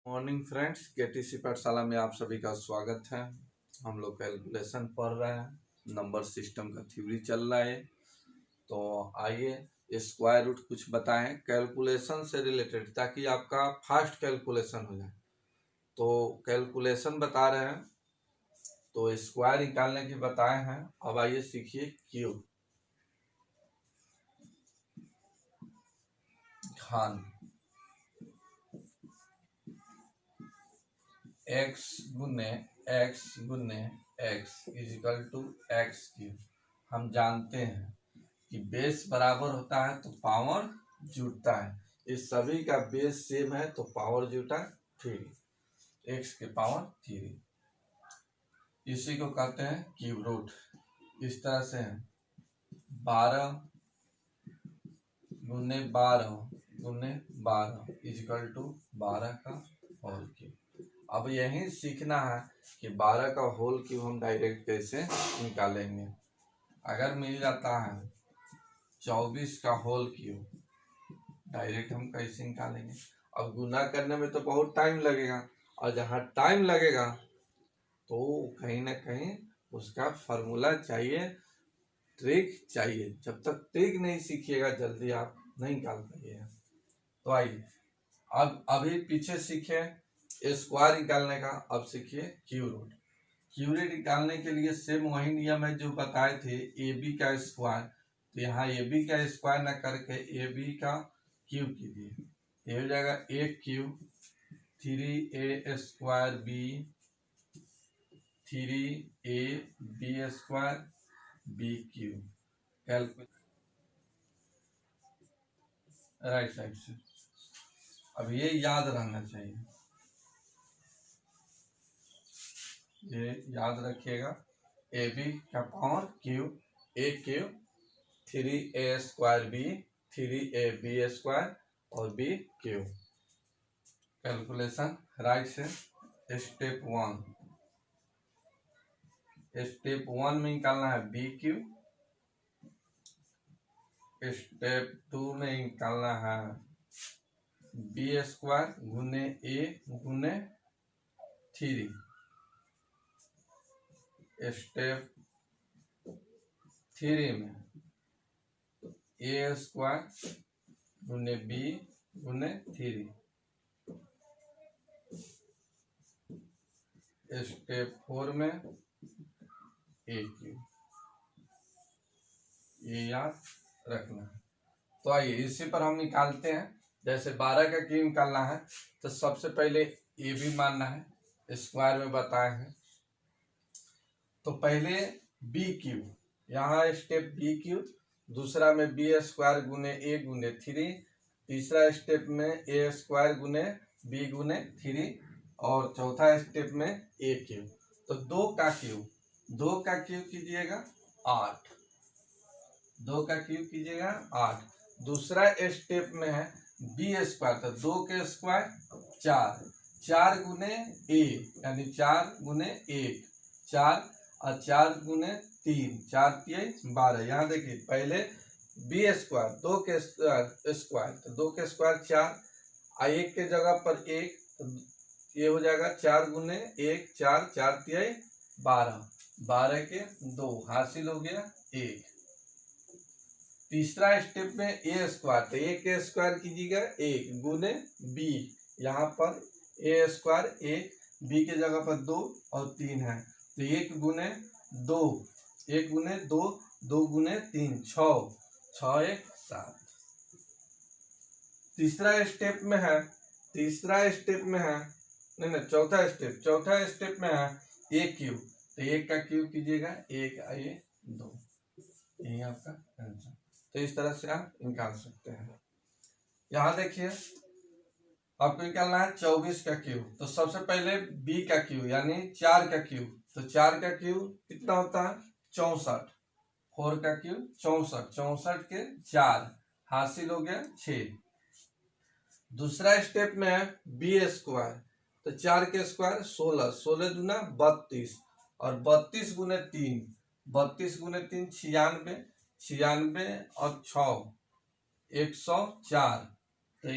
Morning friends, KTC पाठशाला में आप सभी का स्वागत है। हम लोग कैलकुलेशन पढ़ रहे हैं, नंबर सिस्टम का थ्योरी चल रहा है। तो आइए स्क्वायर रूट कुछ बताएं कैलकुलेशन से रिलेटेड, ताकि आपका फास्ट कैलकुलेशन हो जाए। तो कैलकुलेशन बता रहे हैं, तो स्क्वायर निकालने की बताए हैं। अब आइए सीखिए क्यूब। घन एक्स गुने X is equal to X cube. हम जानते हैं कि बेस बराबर होता है तो पावर जुड़ता है। इस सभी का बेस सेम है तो पावर जुटा 3, एक्स के पावर 3। इसी को कहते हैं क्यूब रूट। इस तरह से है 12 गुने 12 इजिकल टू 12 का होल क्यूब। अब यही सीखना है कि 12 का होल क्यूब हम डायरेक्ट कैसे निकालेंगे। अगर मिल जाता है 24 का होल क्यूब, डायरेक्ट हम कैसे निकालेंगे। अब गुना करने में तो बहुत टाइम लगेगा, और जहाँ टाइम लगेगा तो कहीं ना कहीं उसका फॉर्मूला चाहिए, ट्रिक चाहिए। जब तक ट्रिक नहीं सीखिएगा जल्दी आप नहीं निकाल पाइएगा। तो आइए अब अभी पीछे सीखे स्क्वायर निकालने का, अब सीखिए क्यूब रूट। क्यूब रूट निकालने के लिए सेम वही नियम है जो बताए थे, ए बी का स्क्वायर। तो यहाँ ए बी का स्क्वायर ना करके ए बी का क्यूब कीजिए। ये हो जाएगा a cube 3a square b 3ab square b cube. Calculate right side से। अब ये याद रहना चाहिए, ये याद रखिएगा। ए बी का power cube, a cube 3a square b 3ab square और बी क्यूब। कैलकुलेशन राइट से। स्टेप 1 में निकालना है बी क्यूब। स्टेप 2 में निकालना है बी स्क्वायर गुने ए गुने 3। स्टेप 3 में ए स्क्वायर गुने बी गुने 3। स्टेप 4 में ए क्यूब। ये याद रखना है। तो आइए इसी पर हम निकालते हैं। जैसे 12 का क्यूब निकालना है तो सबसे पहले ए बी मानना है, स्क्वायर में बताए हैं। तो पहले बी क्यूब, यहाँ स्टेप बी क्यूब, दूसरा में बी स्क्वायर गुने ए गुने 3, तीसरा स्टेप में ए स्क्वायर गुने बी गुने 3, और चौथा स्टेप में ए क्यूब। तो 2 का क्यूब कीजिएगा 8, 2 का क्यूब कीजिएगा 8। दूसरा स्टेप में है बी स्क्वायर, तो 2 के स्क्वायर 4, 4 गुने ए यानी 4 गुने 1 4, और 4 गुने 3 4 3 12। यहाँ देखिए पहले बी स्क्वायर 2 के स्क्वायर, तो 2 के स्क्वायर 4, और 1 के जगह पर 1, तो ये हो जाएगा 4 गुने 1 4 4 3 12, 12 के 2 हासिल हो गया 1। तीसरा स्टेप में ए स्क्वायर, तो ए के स्क्वायर कीजिएगा 1 गुने बी, यहाँ पर ए स्क्वायर 1, बी के जगह पर 2 और 3 है, तो 1 गुने 2 1 गुने 2 2 गुने 3 6 6 1 7। तीसरा स्टेप में है नहीं चौथा स्टेप में है ए क्यूब, तो 1 का क्यूब कीजिएगा 1 ये 2। यही आपका आंसर। तो इस तरह से आप निकाल सकते हैं। यहाँ देखिए आपको निकालना है 24 का क्यूब। तो सबसे पहले बी का क्यूब यानी 4 का क्यूब, तो 4 का क्यूब कितना होता है 64, 4 का क्यूब 64, 64 के 4 हासिल हो गया 6। दूसरा स्टेप में है बी स्क्वायर, तो 4 के स्क्वायर 16, 16 दूना 32, और 32 गुने 3 96, 96 और 6 104, तो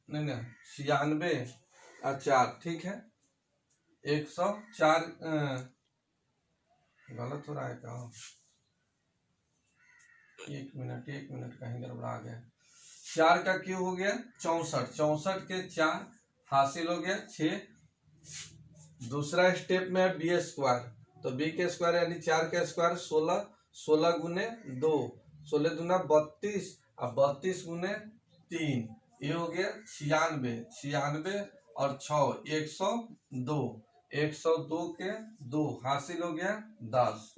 96 और 4, ठीक है। 104 गलत हो रहा है क्या? 1 मिनट कहीं गड़बड़ा गया। 4 का क्यूब हो गया 64, 64 के 4 हासिल हो गया 6। दूसरा स्टेप में है बी स्क्वायर, तो बी के स्क्वायर यानी 4 का स्क्वायर 16, 16 गुने 2, 16 दूना 32 और 32 गुने 3, ये हो गया 96, 96 और 6 102, 102 के 2 हासिल हो गया 10।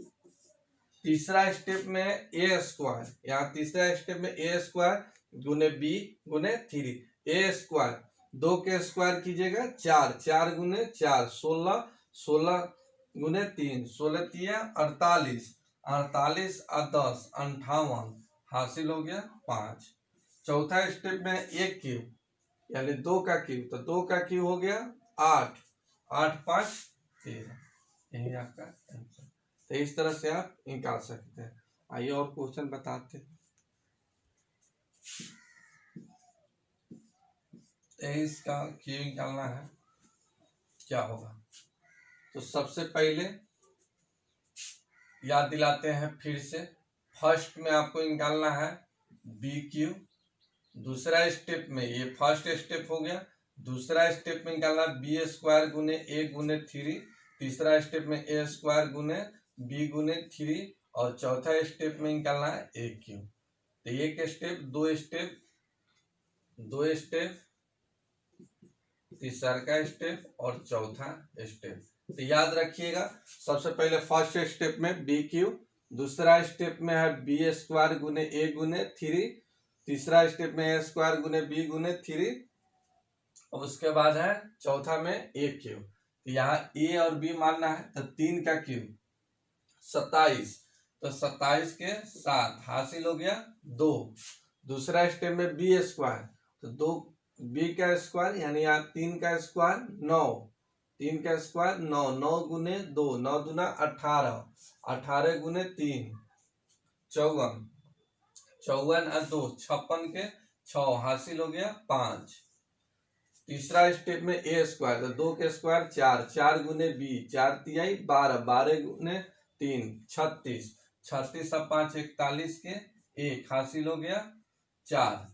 तीसरा स्टेप में ए स्क्वायर, यहाँ तीसरा स्टेप में ए स्क्वायर गुने बी गुने 3, ए स्क्वायर 2 के स्क्वायर कीजिएगा 4, 4 गुने 4 16, 16 गुने 3 16 3 48, 48 और 10 58 हासिल हो गया 5। चौथा स्टेप में एक क्यूब यानी 2 का क्यूब, तो 2 का क्यूब हो गया 8, 8 5 13, यही आपका आंसर। तो इस तरह से आप निकाल सकते हैं। आइए और क्वेश्चन बताते हैं। 23 का क्यों निकालना है, क्या होगा? तो सबसे पहले याद दिलाते हैं फिर से। फर्स्ट में आपको निकालना है बी क्यू, दूसरा स्टेप में ये फर्स्ट स्टेप हो गया, दूसरा स्टेप में निकालना बी स्क्वायर गुने ए गुने 3, तीसरा स्टेप में ए स्क्वायर गुने बी गुने 3 और चौथा स्टेप में निकालना है ए क्यू। तो एक स्टेप, दो स्टेप, दो स्टेप, तीसरा का स्टेप और चौथा स्टेप। तो याद रखिएगा, सबसे पहले फर्स्ट स्टेप में बी क्यू, दूसरा स्टेप में है बी स्क्वायर गुने ए गुने 3, तीसरा स्टेप में ए स्क्वायर गुने बी गुने 3 और उसके बाद है चौथा में ए क्यू। तो यहाँ ए और बी मानना है, तो 3 का क्यूब 27, तो 27 के 7 हासिल हो गया 2। दूसरा स्टेप में बी स्क्वायर, तो 2 बी का स्क्वायर यानी यहाँ 3 का स्क्वायर 9, 3 का स्क्वायर 9, 9 गुने 2 9 दूना 18, 18 गुने 3 54, 54 और 2 56 के 6 हासिल हो गया 5। तीसरा स्टेप में ए स्क्वायर, तो 2 के स्क्वायर 4, 4 गुने बी 4 तिहाई 12, 12 गुने 3 36, 36 और 5 41 के 1 हासिल हो गया 4।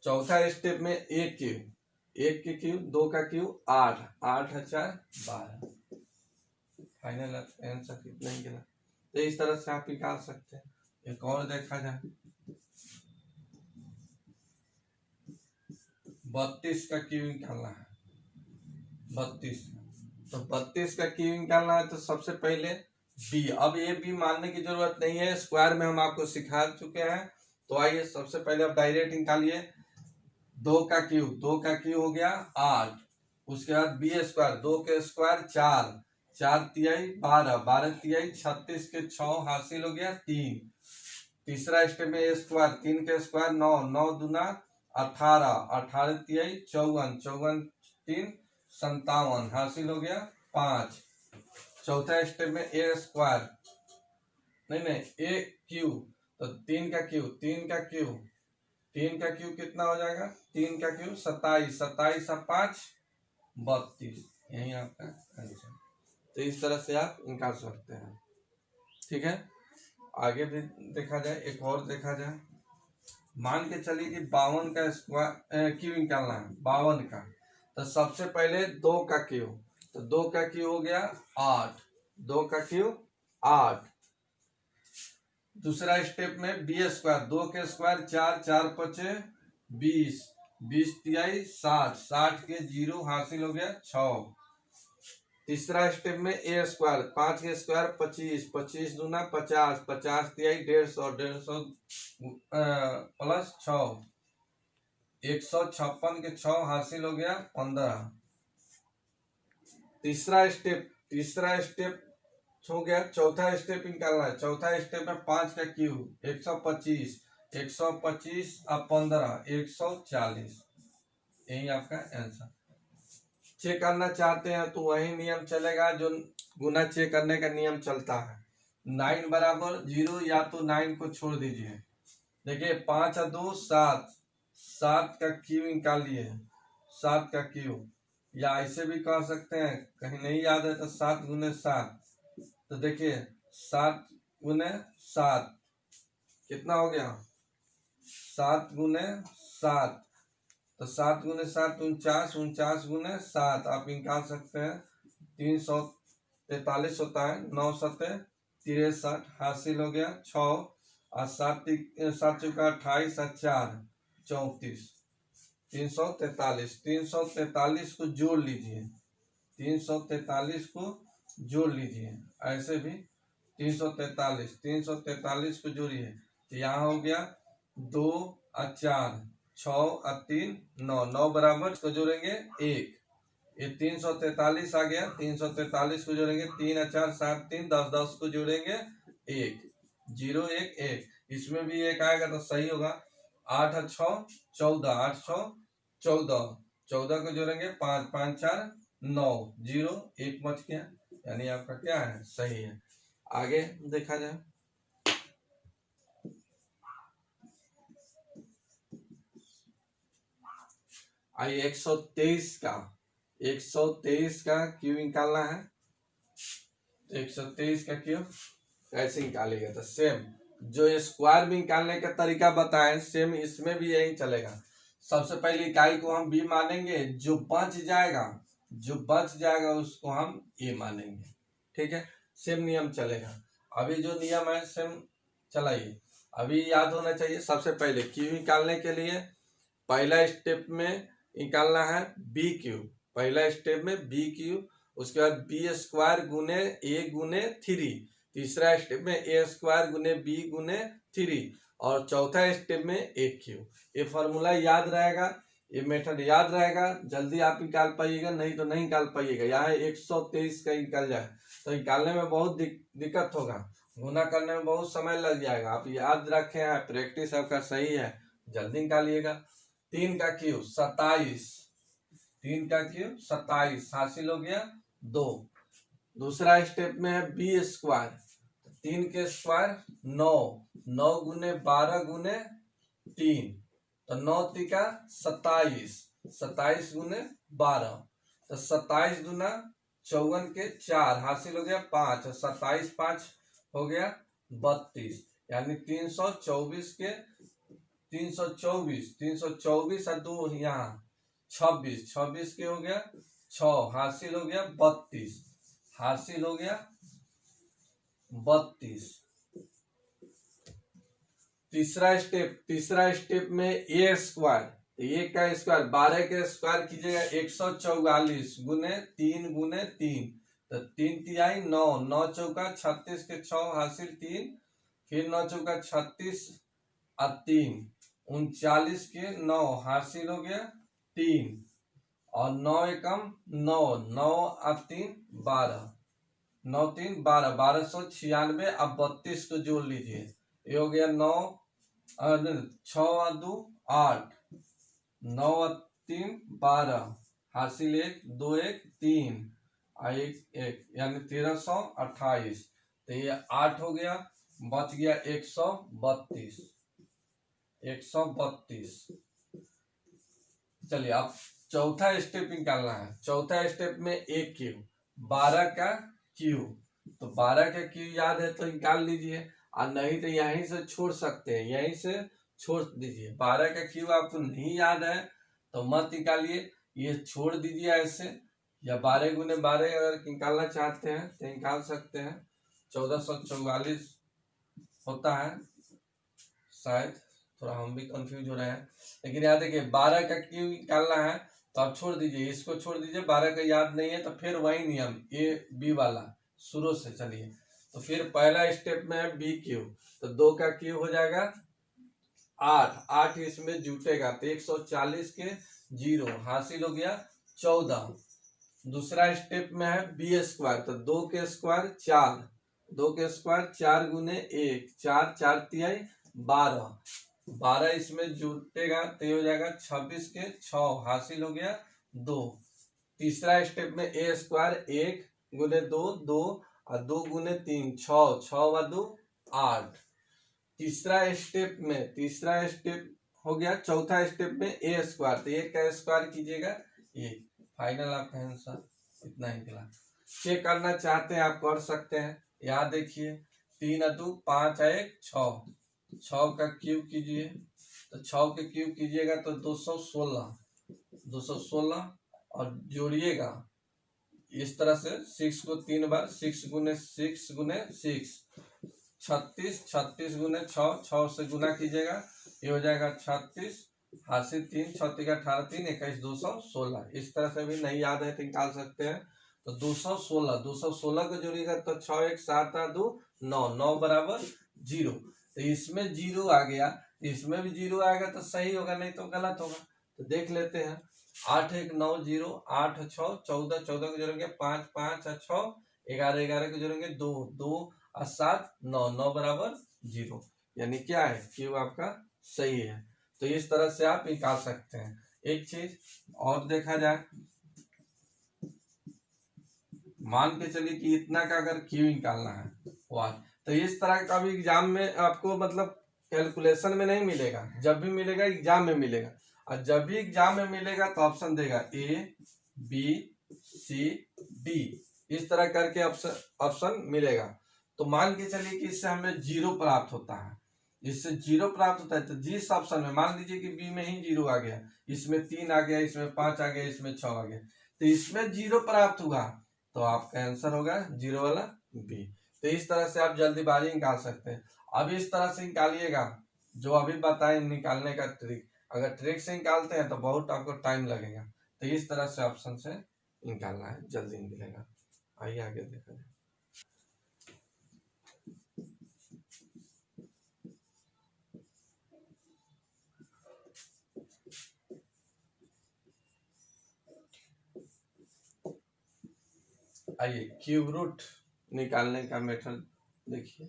चौथा स्टेप में एक क्यूब, एक के क्यूब, 2 का क्यूब 8, 8 और 4 12। फाइनल आंसर कितना ही गिरा। तो इस तरह से आप निकाल सकते हैं। एक और देखा जाए, 32 का क्यूब निकालना है, 32, तो 32 का क्यूब निकालना है। तो सबसे पहले बी, अब ये बी मानने की जरूरत नहीं है, स्क्वायर में हम आपको सिखा चुके हैं। तो आइए सबसे पहले आप डायरेक्ट निकालिए। 2 का क्यूब, 2 का क्यूब हो गया 8, उसके बाद बी स्क्वायर, 2 के स्क्वायर 4, 4 तिहाई 12, 12 तिहाई 36 के 6 हासिल हो गया 3। तीसरा स्टेप में ए स्क्वायर, 3 के स्क्वायर 9, 9 दूना 18, 18 तिहाई 54, 54 3 57 हासिल हो गया 5। चौथा स्टेप में ए स्क्वायर, नहीं ए क्यूब, तो 3 का क्यूब, 3 का क्यूब, 3 का क्यूब कितना हो जाएगा? 3 का क्यूब 27, 27 और 5 32, यही आपका आंसर। तो इस तरह से आप निकाल सकते हैं, ठीक है। आगे भी देखा जाए, एक और देखा जाए। मान के चलिए कि 52 का स्क्वायर क्यूब निकालना है, 52 का। तो सबसे पहले 2 का क्यूब, तो 2 का क्यूब हो गया 8, 2 का क्यूब 8। दूसरा स्टेप में बी स्क्वायर, 2 के स्क्वायर 4, 4 5 20, 20 तिहाई 60, 60 के 0 हासिल हो गया 6। तीसरा स्टेप में ए स्क्वायर, 5 के स्क्वायर 25, 25 दूना 50, 50 तिहाई 150, 150 प्लस 6 156 के 6 हासिल हो गया 15। तीसरा स्टेप हो गया। चौथा स्टेप निकालना है, चौथा स्टेप में 5 का क्यूब 125, 125 और 15 140, यही आपका आंसर। चेक करना चाहते हैं तो वही नियम चलेगा जो गुना चेक करने का नियम चलता है। 9 बराबर 0 या तो 9 को छोड़ दीजिए। देखिए 5 और 2 7, 7 का क्यूब निकालिए, 7 का क्यूब या ऐसे भी कह सकते हैं, कहीं नहीं याद है तो 7 गुने 7। तो देखिए 7 गुने 7 कितना हो गया, 7 गुने 7, तो 7 गुने 7 49, 49 गुने 7 आप निकाल सकते हैं 343 होता है। 9 सते 63 हासिल हो गया 6 और 7 चौका 28 और 4 34 343। 343 को जोड़ लीजिए, 343 को जोड़ लीजिए, ऐसे भी 343 को जोड़िए तो यहाँ हो गया 2 और 4 6 और 3 9, 9 बराबर, इसको जोड़ेंगे 1, ये 343 आ गया। 343 को जोड़ेंगे 3 और 4 7 3 10, 10 को जोड़ेंगे 1 0 1 1, इसमें भी 1 आएगा तो सही होगा। 8 और 6 14, 8 6 14, 14 को जोड़ेंगे 5 5 4 9 0 1 बच गया, यानी आपका क्या है, सही है। आगे देखा जाए, आइए 123 का क्यों निकालना है। 123 का क्यों कैसे निकालेगा, तो सेम जो स्क्वायर भी निकालने का तरीका बताएं, सेम इसमें भी यही चलेगा। सबसे पहले इकाई को हम b मानेंगे, जो बच जाएगा उसको हम a मानेंगे, ठीक है। सेम नियम चलेगा। अभी जो नियम है सेम चलाइए, अभी याद होना चाहिए। सबसे पहले क्यू निकालने के लिए पहला स्टेप में निकालना है बी क्यू, पहला स्टेप में बी क्यू, उसके बाद बी स्क्वायर गुने ए गुने 3, तीसरा स्टेप में ए स्क्वायर गुने बी गुने 3, और चौथा स्टेप में ए क्यू। ये फॉर्मूला याद रहेगा, ये मेथड याद रहेगा, जल्दी आप निकाल पाइएगा, नहीं तो नहीं निकाल पाइएगा। यहाँ 123 का निकल जाए तो निकालने में बहुत दिक्कत होगा, गुना करने में बहुत समय लग जाएगा। आप याद रखे हैं, प्रैक्टिस आपका सही है, जल्दी निकालिएगा। 3 का क्यूब 27, 3 का क्यूब 27 हासिल हो गया 2। दूसरा स्टेप में है बी स्क्वायर, 3 के स्क्वायर 9, 9 गुने 12 गुने 3, तो 9 तिका 27, 27 गुने 12, तो 27 गुना 54 के 4 हासिल हो गया 5, और 27 5 हो गया 32, यानी 324 के 324 और 2 यहाँ 26, 26 के हो गया 6 हासिल हो गया 32, हासिल हो गया 32। तीसरा स्टेप में ए स्क्वायर, ए का स्क्वायर 12 के स्क्वायर कीजिएगा 144 गुने 3 गुने 3, तो 3 तिहाई 9, 9 चौका 36 के 6 हासिल 3, फिर 9 चौका 36 और 3 39 के 9 हासिल हो गया 3, और 9 एकम 9, 9 और 3 12, 9 3 12, 1296। अब 32 को जोड़ लीजिए, ये हो गया 9 6 और 2 8, 9 और 3 12 हासिल 1 2 1 3 और 1 1, यानी 1328। तो ये 8 हो गया, बच गया 132, 132। चलिए अब चौथा स्टेप निकालना है। चौथा स्टेप में एक क्यूब 12 का क्यूब, तो 12 का क्यूब याद है तो निकाल लीजिए, और नहीं तो यहीं से छोड़ सकते हैं, यहीं से छोड़ दीजिए। 12 का क्यूब आपको नहीं याद है तो मत निकालिए, ये छोड़ दीजिए ऐसे, या 12 गुने 12 अगर निकालना चाहते हैं तो निकाल सकते हैं। 1444 होता है, शायद थोड़ा हम भी कंफ्यूज हो रहे हैं, लेकिन याद देखिए 12 का क्यूब निकालना है तो आप छोड़ दीजिए, इसको छोड़ दीजिए। 12 का याद नहीं है तो फिर वही नियम ए बी वाला शुरू से चलिए। तो फिर पहला स्टेप में है बी क्यूब, तो 2 का क्यूब हो जाएगा 8, 8 इसमें जुटेगा तो 140 के 0 हासिल हो गया 14। दूसरा स्टेप में है बी स्क्वायर, तो 2 के स्क्वायर 4, 2 के स्क्वायर 4 गुने 1 4 4 तिहाई 12, 12 इसमें जुटेगा तो हो जाएगा 26 के 6 हासिल हो गया 2। तीसरा स्टेप में ए स्क्वायर 1 गुने 2 2 और 2 गुने 3 6, 6 व 2 8। तीसरा स्टेप हो गया। चौथा स्टेप में ए स्क्वायर, तो 1 का स्क्वायर कीजिएगा 1, फाइनल आपका आंसर इतना ही निकला। चेक करना चाहते हैं आप कर सकते हैं। यहाँ देखिए 3 × 2 5 1 6, 6 का क्यूब कीजिए तो 6 के क्यूब कीजिएगा तो 216 और जोड़िएगा इस तरह से 6 को 3 बार 6 गुने 6 गुने 6 36, 36 गुने 6, 6 से गुना कीजिएगा ये हो जाएगा 36, हाथ से 3 6 3 18 3 21 216। इस तरह से भी नहीं याद है तो निकाल सकते हैं। तो 216 को जोड़िएगा तो 6 1 7 8 2 9, 9 बराबर 0। तो इसमें 0 आ गया, इसमें भी 0 आएगा तो सही होगा, नहीं तो गलत होगा। तो देख लेते हैं 8 1 9 0, 8 6 14, 14 को जोड़ेंगे 5 5 6, 11 11 को जोड़ेंगे 2 2 और 7 9, 9 बराबर 0, यानी क्या है क्यूब आपका सही है। तो इस तरह से आप निकाल सकते हैं। एक चीज और देखा जाए, मान के चलिए कि इतना का अगर क्यू निकालना है वाट, तो इस तरह का भी एग्जाम में आपको मतलब कैलकुलेशन में नहीं मिलेगा, जब भी मिलेगा एग्जाम में मिलेगा। और जब भी एग्जाम में मिलेगा तो ऑप्शन देगा A B C D, इस तरह करके ऑप्शन मिलेगा। तो मान के चलिए कि इससे हमें 0 प्राप्त होता है, इससे 0 प्राप्त होता है तो जिस ऑप्शन में मान लीजिए कि बी में ही 0 आ गया, इसमें 3 आ गया, इसमें 5 आ गया, इसमें 6 आ गया, तो इसमें 0 प्राप्त हुआ तो आपका आंसर होगा 0 वाला बी। तो इस तरह से आप जल्दीबाजी निकाल सकते हैं। अब इस तरह से निकालिएगा जो अभी बताए निकालने का ट्रिक, अगर ट्रिक से निकालते हैं तो बहुत आपको टाइम लगेगा। तो इस तरह से ऑप्शन से निकालना है, जल्दी निकलेगा। आइए आगे देखा जाए। आइए क्यूब रूट निकालने का मेथड देखिए।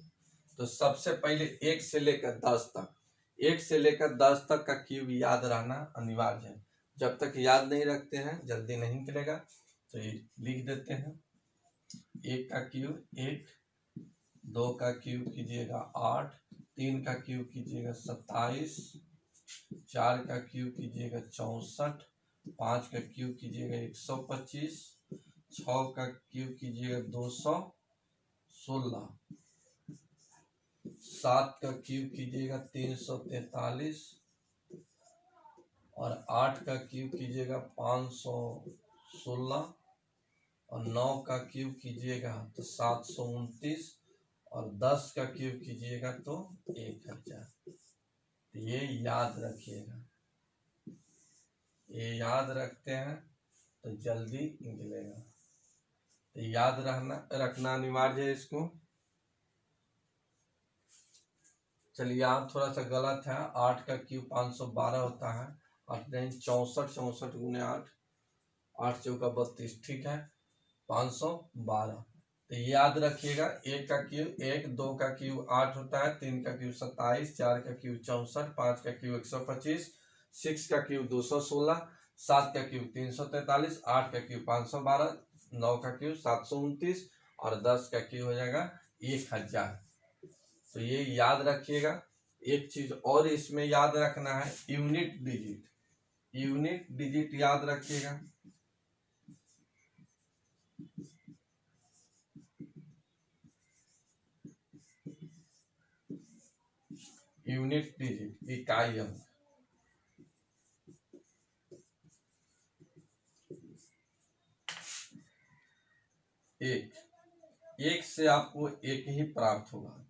तो सबसे पहले 1 से लेकर 10 तक, 1 से लेकर 10 तक का क्यूब याद रहना अनिवार्य है। जब तक याद नहीं रखते हैं जल्दी नहीं निकलेगा। तो ये लिख देते हैं 1 का क्यूब 1, 2 का क्यूब कीजिएगा 8, 3 का क्यूब कीजिएगा 27, 4 का क्यूब कीजिएगा 64, 5 का क्यूब कीजिएगा 125, 6 का क्यूब कीजिएगा 216, 7 का क्यूब कीजिएगा 343 और 8 का क्यूब कीजिएगा 516 और 9 का क्यूब कीजिएगा तो 729 और 10 का क्यूब कीजिएगा तो 1000। तो ये याद रखिएगा, ये याद रखते हैं तो जल्दी निकलेगा। तो याद रखना अनिवार्य है इसको। चलिए यहाँ थोड़ा सा गलत है, 8 का क्यूब 512 होता है, 8 नहीं 64, 64 गुने 8, 8 चौका 32, ठीक है 512। तो याद रखिएगा 1 का क्यूब 1, 2 का क्यूब 8 होता है, 3 का क्यूब 27, 4 का क्यूब 64, 5 का क्यूब 125, 6 का क्यूब 216, 7 का क्यूब 343, 8 का क्यूब 512, 9 का क्यूब 729 और 10 का क्यूब हो जाएगा 1000। तो ये याद रखिएगा। एक चीज और इसमें याद रखना है, यूनिट डिजिट, यूनिट डिजिट याद रखिएगा। यूनिट डिजिट इकाई अंक, एक से आपको एक ही प्राप्त होगा,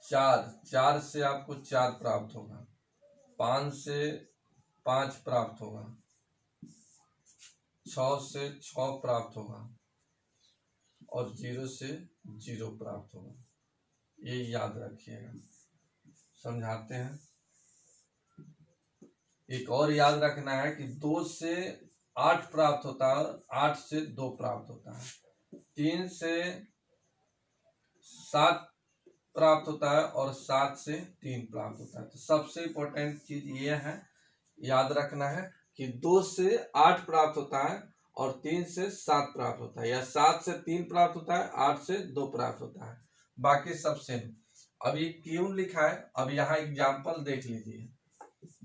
4 से आपको 4 प्राप्त होगा, 5 से 5 प्राप्त होगा, 6 से 6 प्राप्त होगा और 0 से 0 प्राप्त होगा। ये याद रखिएगा। समझाते हैं। एक और याद रखना है कि 2 से 8 प्राप्त होता है और 8 से 2 प्राप्त होता है, 3 से 7 प्राप्त होता है और 7 से 3 प्राप्त होता है। तो सबसे इम्पोर्टेंट चीज ये है, याद रखना है कि 2 से 8 प्राप्त होता है और 3 से 7 प्राप्त होता है, या 7 से 3 प्राप्त होता है, 8 से 2 प्राप्त होता है, बाकी सब सेम। अब ये क्यों लिखा है, अब यहाँ एग्जाम्पल देख लीजिए।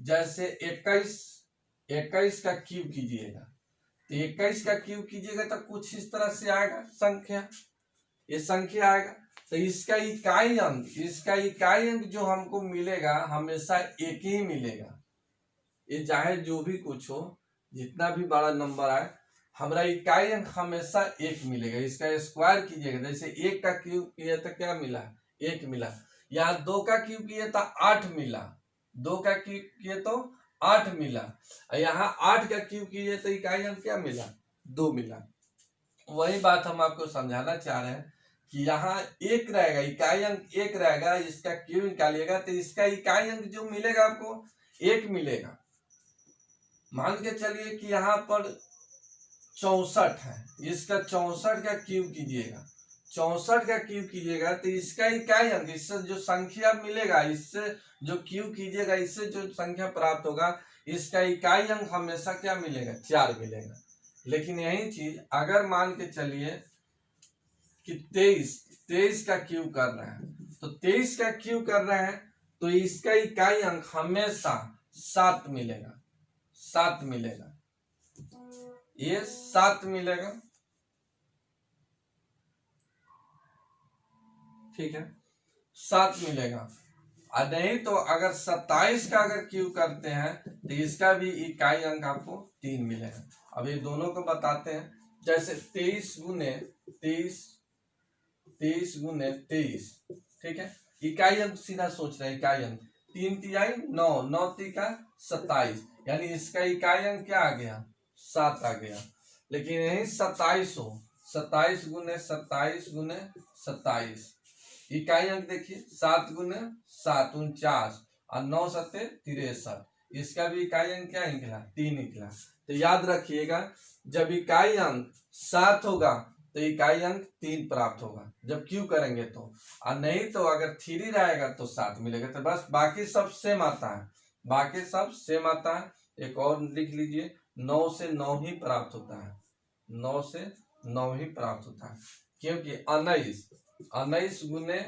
जैसे 21 21 का क्यूब कीजिएगा, तो 21 का क्यूब कीजिएगा तो कुछ इस तरह से आएगा संख्या, ये संख्या आएगा। तो इसका इकाई अंक जो हमको मिलेगा हमेशा एक ही मिलेगा। ये चाहे जो भी कुछ हो, जितना भी बड़ा नंबर आए, हमारा इकाई अंक हमेशा एक मिलेगा। इसका स्क्वायर कीजिएगा, जैसे 1 का क्यूब किया तो क्या मिला, 1 मिला। यहाँ 2 का क्यूब किया तो 8 मिला, 2 का क्यूब किए तो 8 मिला। यहाँ 8 का क्यूब किए तो इकाई अंक क्या मिला, 2 मिला। वही बात हम आपको समझाना चाह रहे हैं कि यहाँ 1 रहेगा, इकाई अंक 1 रहेगा, इसका क्यूब निकालिएगा तो इसका इकाई अंक जो मिलेगा आपको 1 मिलेगा। मान के चलिए कि यहाँ पर 64 है, इसका 64 का क्यूब कीजिएगा, 64 का क्यूब कीजिएगा तो इसका इकाई अंक, इससे जो संख्या मिलेगा, इससे जो क्यूब कीजिएगा, इससे जो संख्या प्राप्त होगा, इसका इकाई अंक हमेशा क्या मिलेगा, 4 मिलेगा। लेकिन यही चीज अगर मान के चलिए कि 23 का क्यूब कर रहे हैं, तो 23 का क्यूब कर रहे हैं तो इसका इकाई अंक हमेशा 7 मिलेगा, 7 मिलेगा, ये 7 मिलेगा, ठीक है, 7 मिलेगा। और नहीं तो अगर 27 का अगर क्यूब करते हैं तो इसका भी इकाई अंक आपको 3 मिलेगा। अब ये दोनों को बताते हैं, जैसे 23 गुने 23, ठीक है, इकाई अंक सीधा सोच रहे हैं, इकाई अंक 3 तिहाई 9, 9 तिका 27, यानी इसका इकाई अंक क्या आ गया, 7 आ गया। लेकिन यही 27 हो, 27 गुने 27, इकाई अंक देखिए 7 गुने 7 49 और 9 सत्ते 63, इसका भी इकाई अंक क्या निकला, 3 निकला। तो याद रखिएगा, जब इकाई अंक 7 होगा तो इकाई अंक 3 प्राप्त होगा जब क्यू करेंगे तो, और नहीं तो अगर 3 रहेगा तो 7 मिलेगा। तो बस बाकी सब सेम आता है, बाकी सब सेम आता है। एक और लिख लीजिए, 9 से 9 ही प्राप्त होता है, 9 से 9 ही प्राप्त होता है, क्योंकि 19 गुने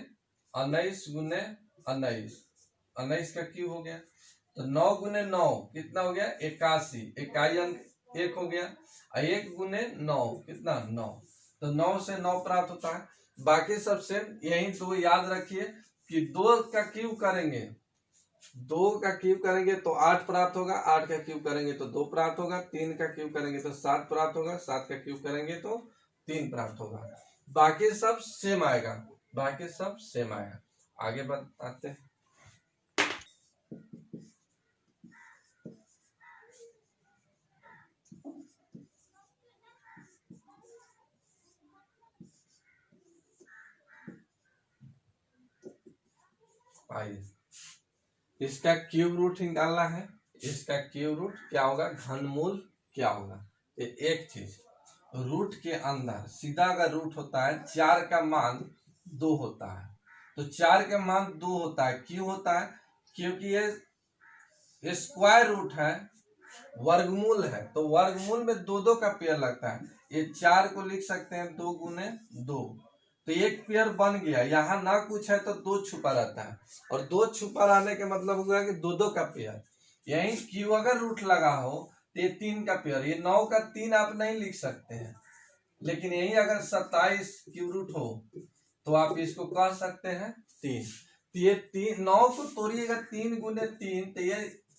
19 का क्यूब हो गया, तो 9 गुने 9 कितना हो गया, 81, इकाई अंक 1 हो गया, 1 गुने 9 कितना 9, तो 9 से 9 प्राप्त होता है। बाकी सब सेम, यही 2 याद रखिए कि 2 का क्यूब करेंगे, 2 का क्यूब करेंगे तो 8 प्राप्त होगा, 8 का क्यूब करेंगे तो 2 प्राप्त होगा, 3 का क्यूब करेंगे तो 7 प्राप्त होगा, 7 का क्यूब करेंगे तो 3 प्राप्त होगा। बाकी सब सेम आएगा, बाकी सब सेम आएगा। आगे बताते हैं। आइए, इसका क्यूब रूट निकालना है, इसका क्यूब रूट क्या होगा, घनमूल क्या होगा। तो एक चीज, रूट के अंदर सीधा अगर रूट होता है 4 का मान 2 होता है, तो 4 का मान 2 होता है, क्यों होता है, क्योंकि ये स्क्वायर रूट है, वर्गमूल है, तो वर्गमूल में 2 का पेयर लगता है। ये 4 को लिख सकते हैं 2 गुने 2, तो एक पेयर बन गया, यहाँ ना कुछ है तो 2 छुपा रहता है, और 2 छुपा रहने के मतलब हुआ कि 2 का पेयर। यही क्यों अगर रूट लगा हो तो ये 3 का पेयर, ये 9 का 3 आप नहीं लिख सकते हैं, लेकिन यही अगर 27 क्यूब रूट हो तो आप इसको कह सकते हैं 3। तो ये 9 को तोड़िएगा 3 गुने 3, तो ये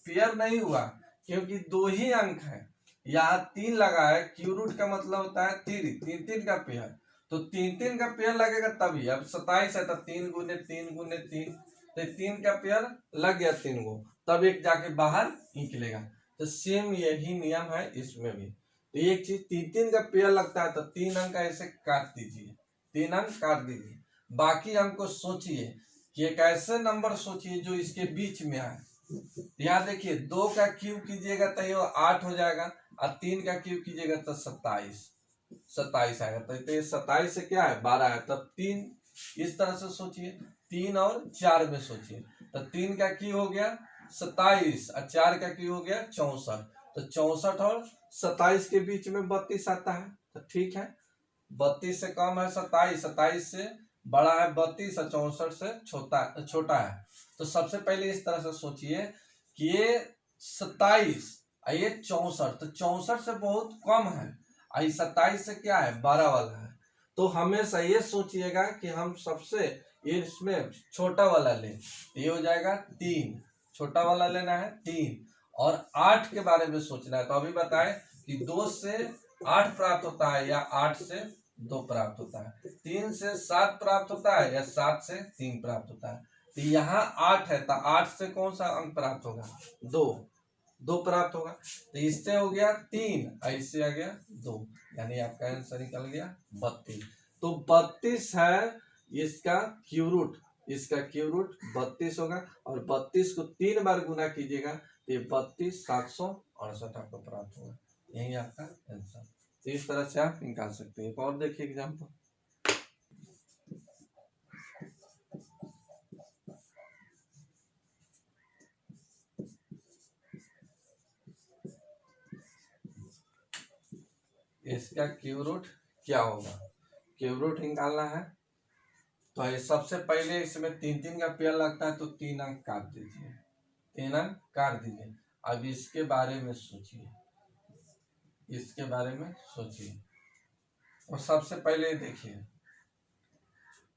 पेयर नहीं हुआ, क्योंकि 2 ही अंक है, यहाँ 3 लगा है, क्यू रूट का मतलब होता है 3 का पेयर, तो 3 का पेयर लगेगा तभी। अब 27 है तो 3 गुने 3 गुने 3, तो 3 का पेयर लग गया 3 गो, तब एक जाके बाहर निकलेगा। तो सेम यही नियम है इसमें भी। तो एक चीज 3 का पेयर लगता है तो 3 अंक ऐसे काट दीजिए, 3 अंक काट दीजिए। बाकी अंक को सोचिए कि एक ऐसे नंबर सोचिए जो इसके बीच में आए। यहाँ देखिए 2 का क्यूब कीजिएगा तो ये 8 हो जाएगा, और 3 का क्यूब कीजिएगा तो 27 आएगा, तो ये 27 से क्या है 12 है, तब 3 इस तरह से सोचिए, 3 और 4 में सोचिए, तो 3 का क्यूब हो गया 27 और 4 का क्यूब हो गया 64, तो 64 और 27 के बीच में 32 आता है, तो ठीक है, 32 से कम है 27, 27 से बड़ा है 32 और 64 से छोटा है। तो सबसे पहले इस तरह से सोचिए कि ये 27 ये 64, तो 64 से बहुत कम है। आई 27 से क्या है, 12 वाला है। तो हमेशा ये सोचिएगा कि हम सबसे ये इसमें छोटा वाला लें, ये हो जाएगा 3, छोटा वाला लेना है 3। और 8 के बारे में सोचना है। तो अभी बताएं कि 2 से 8 प्राप्त होता है या 8 से 2 प्राप्त होता है, 3 से 7 प्राप्त होता है या 7 से 3 प्राप्त होता है। तो यहाँ 8 है, तो 8 से कौन सा अंक प्राप्त होगा, 2 प्राप्त होगा। तो इससे हो गया 3, इससे आ गया 2, यानी आपका आंसर निकल गया 32। तो 32 है इसका क्यू रूट, इसका क्यू रूट 32 होगा। और 32 को 3 बार गुना कीजिएगा तो ये 32,768 आपको प्राप्त होगा। यही आपका आंसर। तो इस तरह से आप निकाल सकते हैं। और देखिए एग्जाम्पल, इसका क्यू रूट क्या होगा, क्यू रूट निकालना है। तो ये सबसे पहले इसमें 3 का पेयर लगता है, तो 3 अंक काट दीजिए, 3 अंक काट दीजिए। अब इसके बारे में सोचिए, इसके बारे में सोचिए। और सबसे पहले देखिए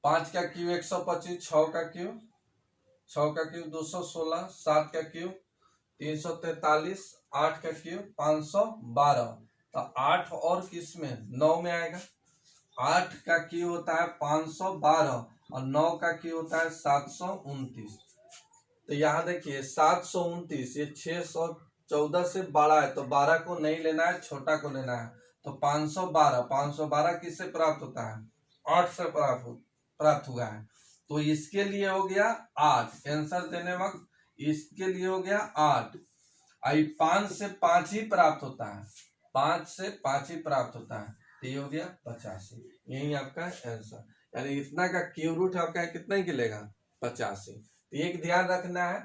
5 का क्यू 125, 6 का क्यू 216, 7 का क्यू 343, 8 का क्यू 512। तो 8 और किस में, 9 में आएगा। 8 का क्यू होता है 512 और 9 का क्यू होता है 729। तो यहाँ देखिए 729 ये 614 से बड़ा है, तो 12 को नहीं लेना है, छोटा को लेना है। तो 512 किससे प्राप्त होता है, 8 से प्राप्त हुआ है। तो इसके लिए हो गया 8, आंसर देने वक्त इसके लिए हो गया 8। आई 5 से 5 ही प्राप्त होता है, 5 से 5 ही प्राप्त होता है। तो ये हो गया 85। यही आपका आंसर, यानी इतना का क्यू रूट आपका कितना ही निकलेगा, 85। तो एक ध्यान रखना है,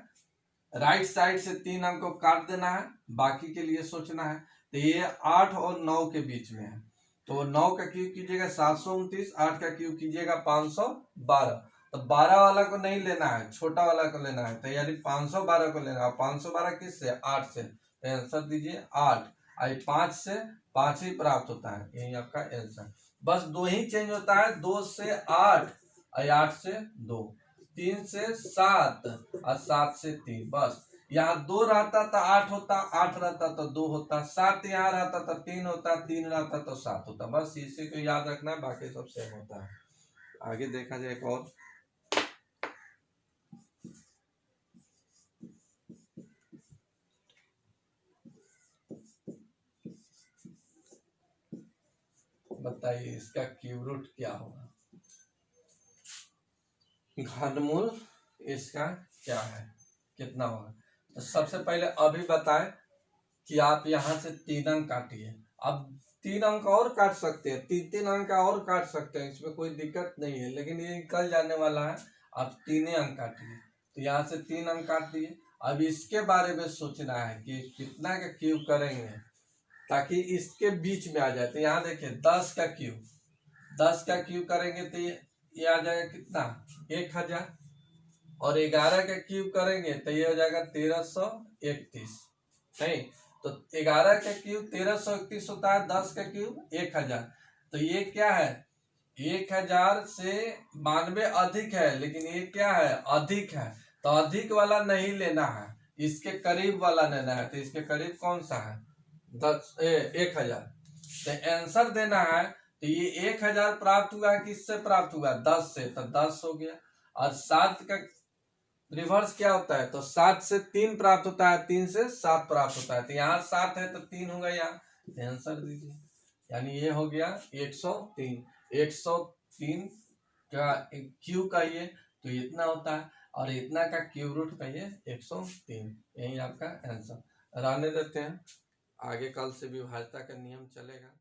राइट साइड से 3 अंक को काट देना है, बाकी के लिए सोचना है। तो ये 8 और 9 के बीच में है, तो 9 का क्यू कीजिएगा 729, 8 का क्यू कीजिएगा 512। तो 12 वाला को नहीं लेना है, छोटा वाला को लेना है। तो यानी 512 को लेना है। 512 किससे, 8 से। तो आंसर दीजिए 8। आई 5 से 5 ही प्राप्त होता है, यही आपका आंसर। बस 2 ही चेंज होता है, 2 से 8 और 8 से 2, 3 से 7 और 7 से 3। बस यहाँ 2 रहता तो 8 होता, 8 रहता तो 2 होता, 7 यहाँ रहता तो 3 होता, 3 रहता तो 7 होता। बस इसी को याद रखना है, बाकी सब सेम होता है। आगे देखा जाए एक और, बताइए इसका क्यूब रूट क्या होगा, घनमूल इसका क्या है, कितना होगा। तो सबसे पहले अभी बताएं कि आप यहाँ से 3 अंक काटिए। अब 3 अंक और काट सकते हैं, 3 अंक और काट सकते हैं, इसमें कोई दिक्कत नहीं है, लेकिन ये निकल जाने वाला है। आप 3 अंक काटिए, तो यहाँ से 3 अंक काट दिए। अब इसके बारे में सोचना है कि कितना का क्यूब करेंगे ताकि इसके बीच में आ जाए। तो यहाँ देखिए 10 का क्यूब करेंगे तो ये आ जाएगा कितना, 1000। और 11 का क्यूब करेंगे तो ये हो जाएगा 1331। नहीं, तो 11 का क्यूब 1331 होता है, 10 का क्यूब 1000। तो ये क्या है, 1000 से 92 अधिक है, लेकिन ये क्या है, अधिक है। तो अधिक वाला नहीं लेना है, इसके करीब वाला लेना है। तो इसके करीब कौन सा है, 1000। तो आंसर देना है। तो ये 1000 प्राप्त हुआ किससे प्राप्त हुआ, 10 से, तो 10 हो गया। और 7 का रिवर्स क्या होता है, तो 7 से 3 प्राप्त होता है, 3 से 7 प्राप्त होता है। तो यहाँ 7 है तो 3 होगा यहाँ, आंसर दीजिए। यानी ये हो गया 103। 103 का क्यू का ये तो इतना होता है, और इतना का क्यूब रूट का ये 103। यही आपका आंसर। रहने देते हैं, आगे कल से विभाज्यता का नियम चलेगा।